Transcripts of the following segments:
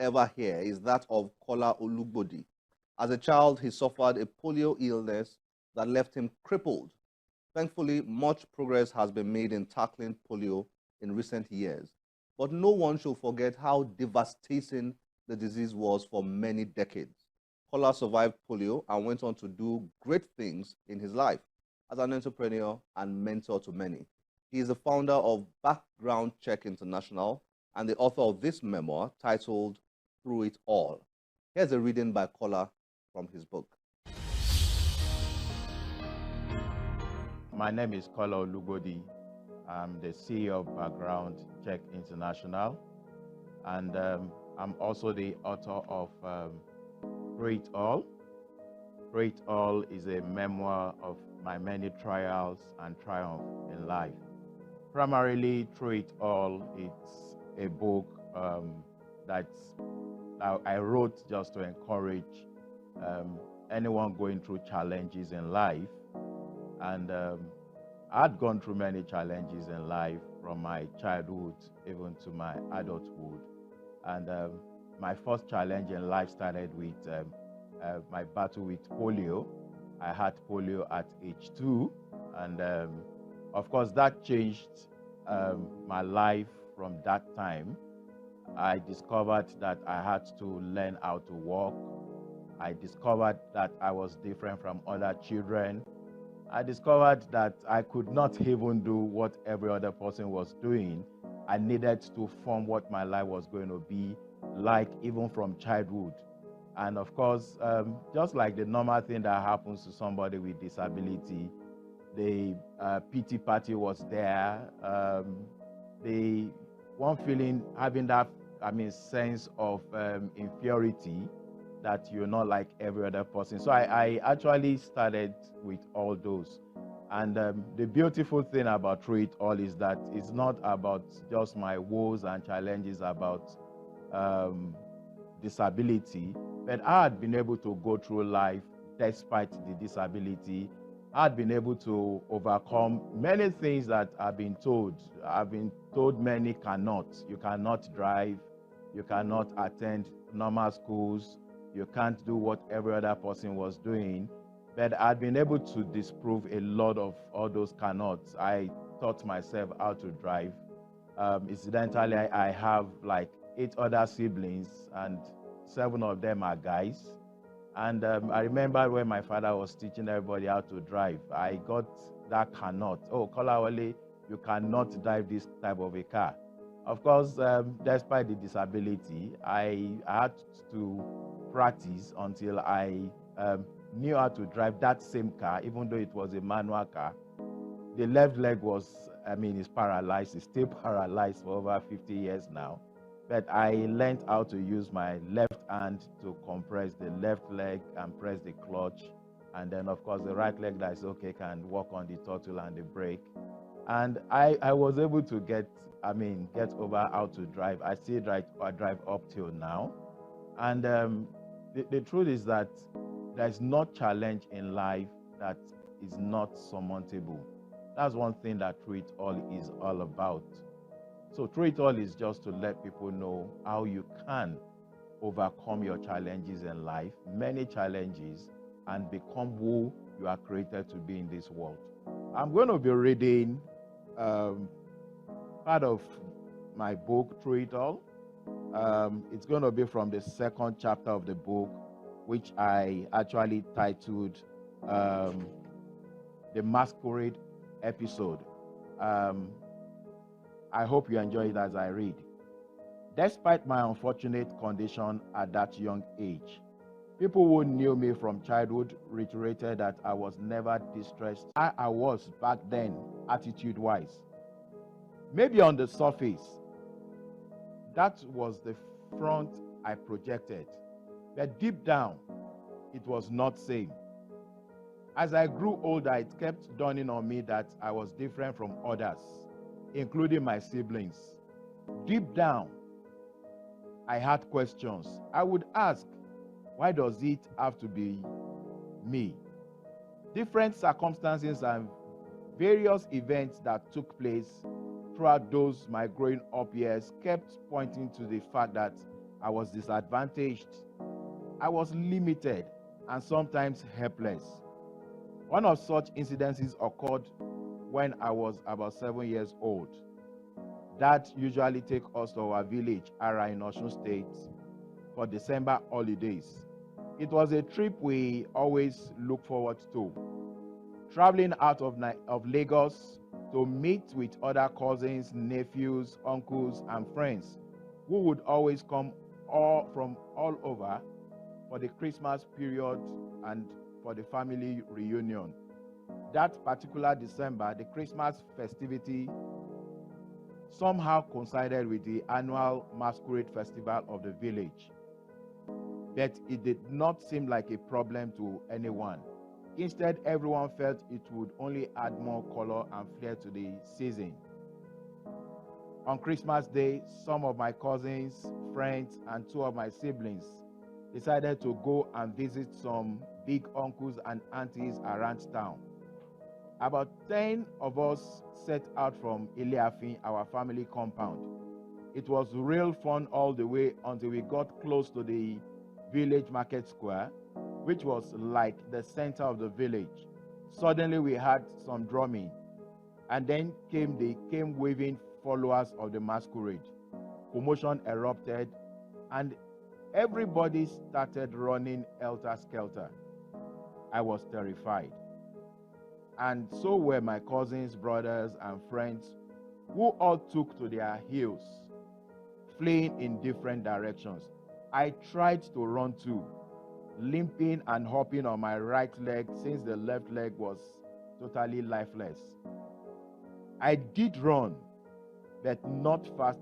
ever hear is that of Kola Olugbodi. As a child, he suffered a polio illness that left him crippled. Thankfully, much progress has been made in tackling polio in recent years, but no one should forget how devastating the disease was for many decades. Kola survived polio and went on to do great things in his life as an entrepreneur and mentor to many. He is the founder of Background Check International and the author of this memoir titled Through It All. Here's a reading by Kola from his book. My name is Kola Olugbodi. I'm the CEO of Background Check International, and I'm also the author of Through It All. Through It All is a memoir of my many trials and triumph in life. Primarily, Through It All, it's a book that I wrote just to encourage anyone going through challenges in life. And I'd gone through many challenges in life, from my childhood even to my adulthood. And my first challenge in life started with my battle with polio. I had polio at age 2, and of course that changed my life from that time. I discovered that I had to learn how to walk. I discovered that I was different from other children. I discovered that I could not even do what every other person was doing. I needed to form what my life was going to be like, even from childhood. And of course, just like the normal thing that happens to somebody with disability, the pity party was there. The one feeling, having that, sense of inferiority, that you're not like every other person. So I actually started with all those. And the beautiful thing about Through It All is that it's not about just my woes and challenges about disability, but I had been able to go through life despite the disability. I had been able to overcome many things that I've been told. I've been told many cannot. You cannot drive, you cannot attend normal schools, you can't do what every other person was doing. But I'd been able to disprove a lot of all those cannots. I taught myself how to drive. Incidentally, I have like 8 other siblings, and 7 of them are guys. And I remember when my father was teaching everybody how to drive, I got that cannot. Oh, Kola Wale, you cannot drive this type of a car. Of course, despite the disability, I had to practice until I knew how to drive that same car, even though it was a manual car. The left leg was, is paralyzed. It's still paralyzed for over 50 years now. But I learned how to use my left hand to compress the left leg and press the clutch. And then, of course, the right leg that is okay can walk on the throttle and the brake. And I was able to get over how to drive. I still drive up till now. And the truth is that there's no challenge in life that is not surmountable. That's one thing that Through It All is all about. So Through It All is just to let people know how you can overcome your challenges in life, many challenges, and become who you are created to be in this world. I'm going to be reading part of my book, Through It All. It's going to be from the 2nd chapter of the book, which I actually titled The Masquerade Episode. I hope you enjoy it as I read. Despite my unfortunate condition at that young age, people who knew me from childhood reiterated that I was never distressed. I was back then, attitude-wise. Maybe on the surface, that was the front I projected. But deep down, it was not same. As I grew older, it kept dawning on me that I was different from others, including my siblings. Deep down, I had questions. I would ask, why does it have to be me? Different circumstances and various events that took place throughout those my growing up years kept pointing to the fact that I was disadvantaged, I was limited, and sometimes helpless. One of such incidences occurred when I was about 7 years old. Dad usually take us to our village, Ara in Osun State, for December holidays. It was a trip we always look forward to. Traveling out of Lagos to meet with other cousins, nephews, uncles, and friends who would always come from all over for the Christmas period and for the family reunion. That particular December, the Christmas festivity somehow coincided with the annual masquerade festival of the village. But it did not seem like a problem to anyone. Instead, everyone felt it would only add more color and flair to the season. On Christmas Day, some of my cousins, friends, and two of my siblings decided to go and visit some big uncles and aunties around town. About 10 of us set out from Iliafin, our family compound. It was real fun all the way until we got close to the village market square, which was like the center of the village. Suddenly we had some drumming, and then came waving followers of the masquerade. Commotion erupted, and everybody started running helter-skelter. I was terrified. And so were my cousins, brothers, and friends, who all took to their heels, fleeing in different directions. I tried to run too, limping and hopping on my right leg since the left leg was totally lifeless. I did run, but not fast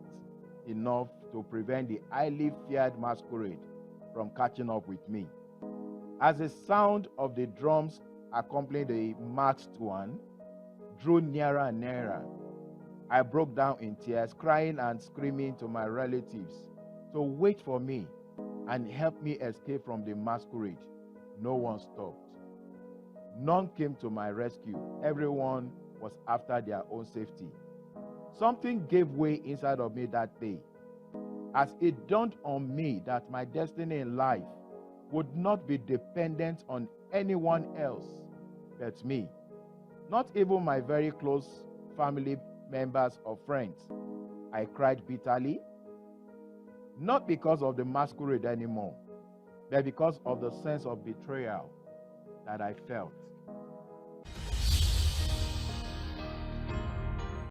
enough to prevent the highly feared masquerade from catching up with me. As the sound of the drums accompanying the masked one drew nearer and nearer, I broke down in tears, crying and screaming to my relatives to wait for me and help me escape from the masquerade. No one stopped. None came to my rescue. Everyone was after their own safety. Something gave way inside of me that day, as it dawned on me that my destiny in life would not be dependent on anyone else but me, not even my very close family members or friends. I cried bitterly, not because of the masquerade anymore, but because of the sense of betrayal that I felt.